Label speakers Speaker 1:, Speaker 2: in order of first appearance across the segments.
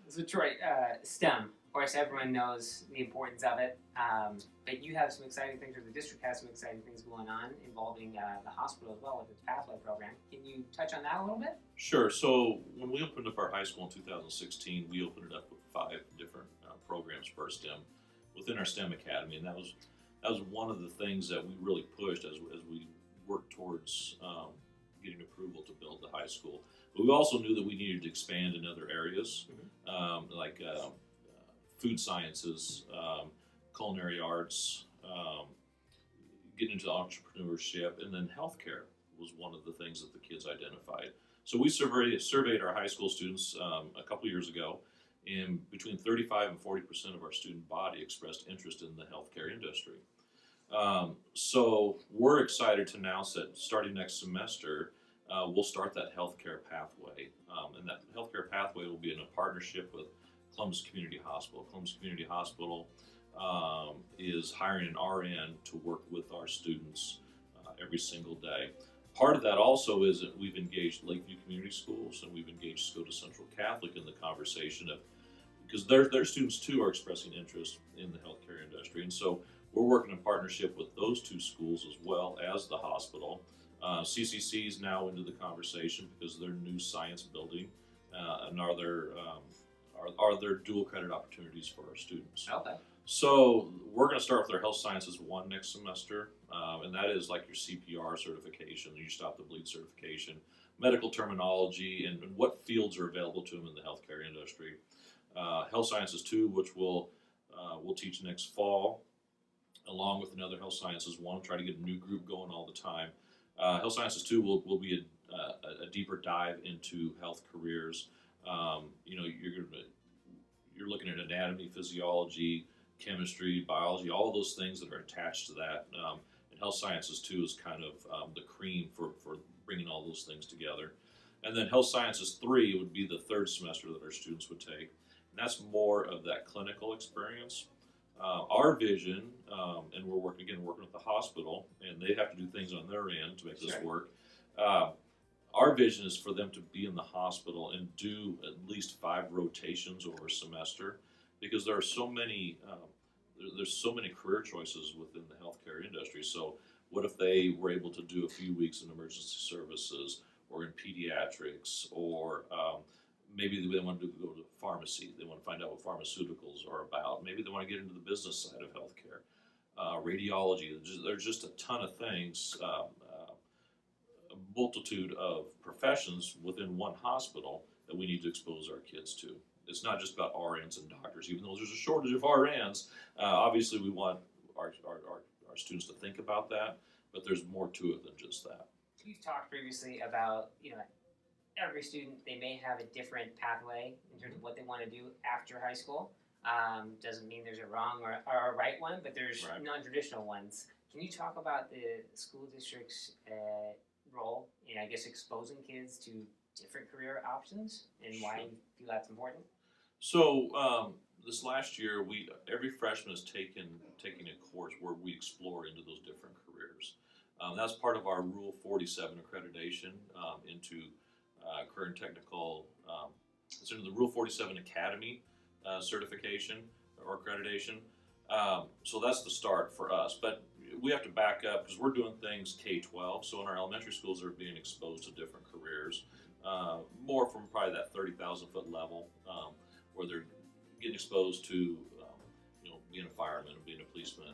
Speaker 1: So Troy, STEM. Of course, everyone knows the importance of it. But you have some exciting things, or the district has some exciting things going on involving the hospital as well with its pathway program. Can you touch on that a little bit?
Speaker 2: Sure. So when we opened up our high school in 2016, we opened it up with 5 different programs for STEM within our STEM academy, and that was one of the things that we really pushed as we worked towards getting approval to build the high school. But we also knew that we needed to expand in other areas, like food sciences, culinary arts, getting into entrepreneurship, and then healthcare was one of the things that the kids identified. So we surveyed our high school students a couple years ago, and between 35 and 40% of our student body expressed interest in the healthcare industry. So we're excited to announce that starting next semester, we'll start that healthcare pathway. And that healthcare pathway will be in a partnership with Columbus Community Hospital. Columbus Community Hospital is hiring an RN to work with our students every single day. Part of that also is that we've engaged Lakeview Community Schools, and we've engaged Scota Central Catholic in the conversation of, because their students too are expressing interest in the healthcare industry. And so we're working in partnership with those 2 schools as well as the hospital. CCC is now into the conversation because their new science building and are there dual credit opportunities for our students.
Speaker 1: Okay.
Speaker 2: So we're going to start with our Health Sciences 1 next semester, and that is like your CPR certification, your Stop the Bleed certification, medical terminology, and what fields are available to them in the healthcare industry. Health Sciences 2, which we'll teach next fall, along with another Health Sciences 1, try to get a new group going all the time. Health Sciences 2 will be a deeper dive into health careers. You're looking at anatomy, physiology, chemistry, biology, all of those things that are attached to that. And Health Sciences 2 is kind of the cream for bringing all those things together. And then Health Sciences 3 would be the 3rd semester that our students would take. And that's more of that clinical experience. Our vision, and we're working with the hospital, and they have to do things on their end to make this work. Our vision is for them to be in the hospital and do at least 5 rotations over a semester, because there are so many there's so many career choices within the healthcare industry. So what if they were able to do a few weeks in emergency services or in pediatrics, or maybe they want to go to pharmacy. They want to find out what pharmaceuticals are about. Maybe they want to get into the business side of healthcare. Radiology, there's just a ton of things, a multitude of professions within one hospital that we need to expose our kids to. It's not just about RNs and doctors, even though there's a shortage of RNs. Obviously, we want our students to think about that, but there's more to it than just that.
Speaker 1: You've talked previously about, every student, they may have a different pathway in terms of what they want to do after high school. Doesn't mean there's a wrong or a right one, but there's non-traditional ones. Can you talk about the school district's role in, exposing kids to different career options and why you feel that's important?
Speaker 2: So this last year, every freshman is taking a course where we explore into those different careers. That's part of our Rule 47 accreditation into career and technical. It's into the Rule 47 Academy certification or accreditation. So that's the start for us. But we have to back up because we're doing things K-12. So in our elementary schools, they're being exposed to different careers, more from probably that 30,000 foot level, where they're getting exposed to, being a fireman, being a policeman,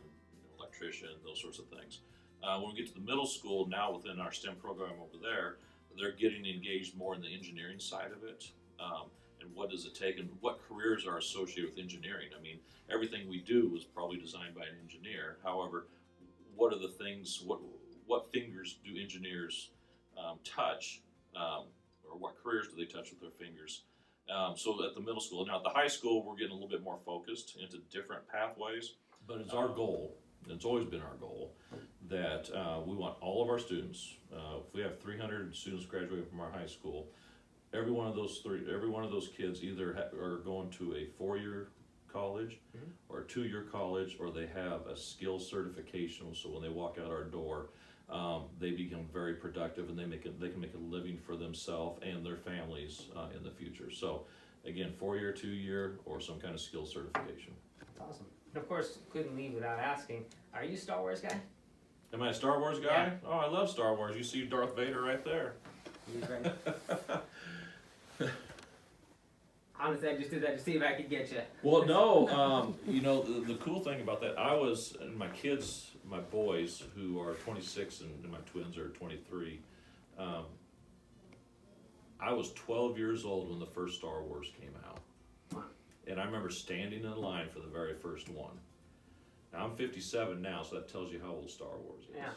Speaker 2: electrician, those sorts of things. When we get to the middle school, now within our STEM program over there, they're getting engaged more in the engineering side of it. And what does it take, and what careers are associated with engineering? I mean, everything we do was probably designed by an engineer. However, what are the things, what fingers do engineers touch, or what careers do they touch with their fingers? So at the middle school. Now at the high school, we're getting a little bit more focused into different pathways. But it's our goal, and it's always been our goal, that we want all of our students, if we have 300 students graduating from our high school, every one of those kids either are going to a 4-year college or a 2-year college, or they have a skills certification. So when they walk out our door, they become very productive, and they can make a living for themselves and their families in the future. So again, 4-year, 2-year, or some kind of skill certification.
Speaker 1: That's awesome. And of course, couldn't leave without asking, are you a Star Wars guy?
Speaker 2: Am I a Star Wars guy? Oh, I love Star Wars. You see Darth Vader right there.
Speaker 1: He's great. Honestly, I just did that to see if I could get you.
Speaker 2: Well, no, you know, the cool thing about that, I was, and my kids, my boys, who are 26 and my twins are 23, I was 12 years old when the first Star Wars came out.
Speaker 1: Wow.
Speaker 2: And I remember standing in line for the very first one. Now, I'm 57 now, so that tells you how old Star Wars is.
Speaker 1: Yeah.